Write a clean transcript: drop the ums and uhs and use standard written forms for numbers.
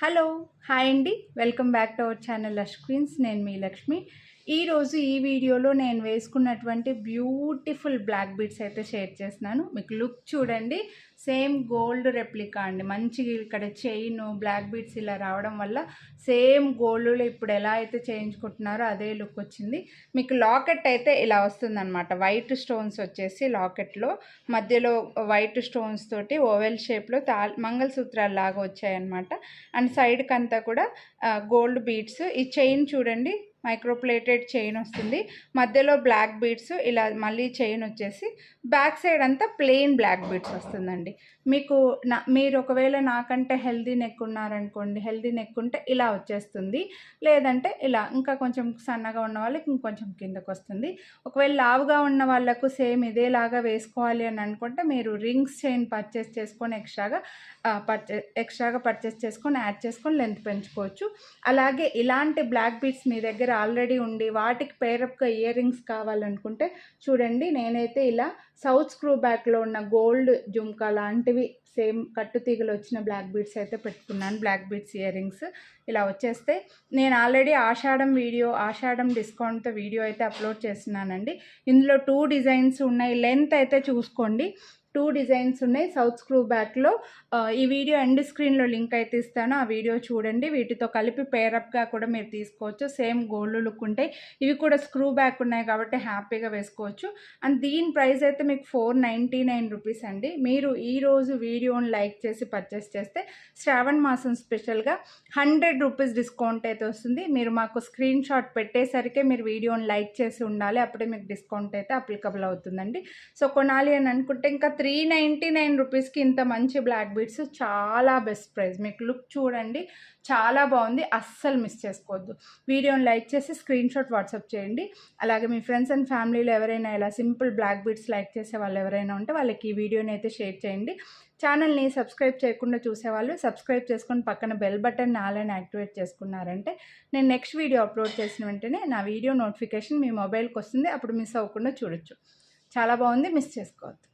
Hello hi అండి, welcome back to our channel lush queens. నేను మీ లక్ష్మి. ఈరోజు ఈ వీడియోలో నేను వేసుకున్నటువంటి బ్యూటిఫుల్ బ్లాక్ బీడ్స్ అయితే షేర్ చేస్తున్నాను. మీకు లుక్ చూడండి, సేమ్ గోల్డ్ రెప్లికా అండి. మంచిగా ఇక్కడ చైన్ బ్లాక్ బీడ్స్ ఇలా రావడం వల్ల సేమ్ గోల్డ్లో ఇప్పుడు ఎలా అయితే చేయించుకుంటున్నారో అదే లుక్ వచ్చింది. మీకు లాకెట్ అయితే ఇలా వస్తుందన్నమాట. వైట్ స్టోన్స్ వచ్చేసి లాకెట్లో మధ్యలో వైట్ స్టోన్స్ తోటి ఓవెల్ షేప్లో మంగళసూత్రాలు లాగా వచ్చాయన్నమాట. అండ్ సైడ్కి అంతా కూడా గోల్డ్ బీడ్స్. ఈ చైన్ చూడండి, మైక్రోప్లేటెడ్ చైన్ వస్తుంది, మధ్యలో బ్లాక్ బీడ్స్, ఇలా మళ్ళీ చైన్ వచ్చేసి బ్యాక్ సైడ్ అంతా ప్లెయిన్ బ్లాక్ బీడ్స్ వస్తుందండి. మీకు మీరు ఒకవేళ నాకంటే హెల్దీ నెక్ ఉన్నారనుకోండి, హెల్దీ నెక్ ఉంటే ఇలా వచ్చేస్తుంది, లేదంటే ఇలా ఇంకా కొంచెం సన్నగా ఉన్న వాళ్ళకి ఇంకొంచెం కిందకు వస్తుంది. ఒకవేళ లావుగా ఉన్న వాళ్ళకు సేమ్ ఇదేలాగా వేసుకోవాలి అని అనుకుంటే మీరు రింగ్స్ చైన్ పర్చేస్ చేసుకొని ఎక్స్ట్రాగా పర్చేస్ చేసుకొని యాడ్ చేసుకొని లెంత్ పెంచుకోవచ్చు. అలాగే ఇలాంటి బ్లాక్ బీడ్స్ మీ దగ్గర ఆల్రెడీ ఉండి వాటికి పేరప్గా ఇయర్ రింగ్స్ కావాలనుకుంటే చూడండి, నేనైతే ఇలా సౌత్ స్క్రూ బ్యాక్లో ఉన్న గోల్డ్ జుమ్కా లాంటివి సేమ్ కట్టుతీగలు వచ్చిన బ్లాక్ బీడ్స్ అయితే పెట్టుకున్నాను. బ్లాక్ బీడ్స్ ఇయర్ రింగ్స్ ఇలా వచ్చేస్తే నేను ఆల్రెడీ ఆషాఢం డిస్కౌంట్తో వీడియో అయితే అప్లోడ్ చేస్తున్నానండి. ఇందులో 2 డిజైన్స్ ఉన్నాయి. లెంత్ అయితే చూసుకోండి, 2 డిజైన్స్ ఉన్నాయి సౌత్ స్క్రూ బ్యాక్లో. ఈ వీడియో ఎండ్ స్క్రీన్లో లింక్ అయితే ఇస్తాను, ఆ వీడియో చూడండి. వీటితో కలిపి పేరప్గా కూడా మీరు తీసుకోవచ్చు. సేమ్ గోల్డ్ లుక్ ఉంటాయి. ఇవి కూడా స్క్రూ బ్యాక్ ఉన్నాయి కాబట్టి హ్యాపీగా వేసుకోవచ్చు. అండ్ దీని ప్రైస్ అయితే మీకు 499 రూపీస్ అండి. మీరు ఈరోజు వీడియోని లైక్ చేసి పర్చేస్ చేస్తే శ్రావణ్ మాసం స్పెషల్గా 100 రూపీస్ డిస్కౌంట్ అయితే వస్తుంది. మీరు మాకు స్క్రీన్ షాట్ పెట్టేసరికి మీరు వీడియోని లైక్ చేసి ఉండాలి, అప్పుడే మీకు డిస్కౌంట్ అయితే అప్లికబుల్ అవుతుందండి. సో కొనాలి అని అనుకుంటే ఇంకా 399 రూపీస్కి ఇంత మంచి బ్లాక్ బీడ్స్ చాలా బెస్ట్ ప్రైస్. మీకు లుక్ చూడండి, చాలా బాగుంది, అస్సలు మిస్ చేసుకోవద్దు. వీడియోని లైక్ చేసి స్క్రీన్ షాట్ వాట్సాప్ చేయండి. అలాగే మీ ఫ్రెండ్స్ అండ్ ఫ్యామిలీలో ఎవరైనా ఇలా సింపుల్ బ్లాక్ బీడ్స్ లైక్ చేసే వాళ్ళు ఎవరైనా ఉంటే వాళ్ళకి ఈ వీడియోని అయితే షేర్ చేయండి. ఛానల్ని సబ్స్క్రైబ్ చేయకుండా చూసేవాళ్ళు సబ్స్క్రైబ్ చేసుకొని పక్కన బెల్ బటన్ ఆలని యాక్టివేట్ చేసుకున్నారంటే నేను నెక్స్ట్ వీడియో అప్లోడ్ చేసిన వెంటనే నా వీడియో నోటిఫికేషన్ మీ మొబైల్కి వస్తుంది. అప్పుడు మిస్ అవ్వకుండా చూడొచ్చు. చాలా బాగుంది, మిస్ చేసుకోవద్దు.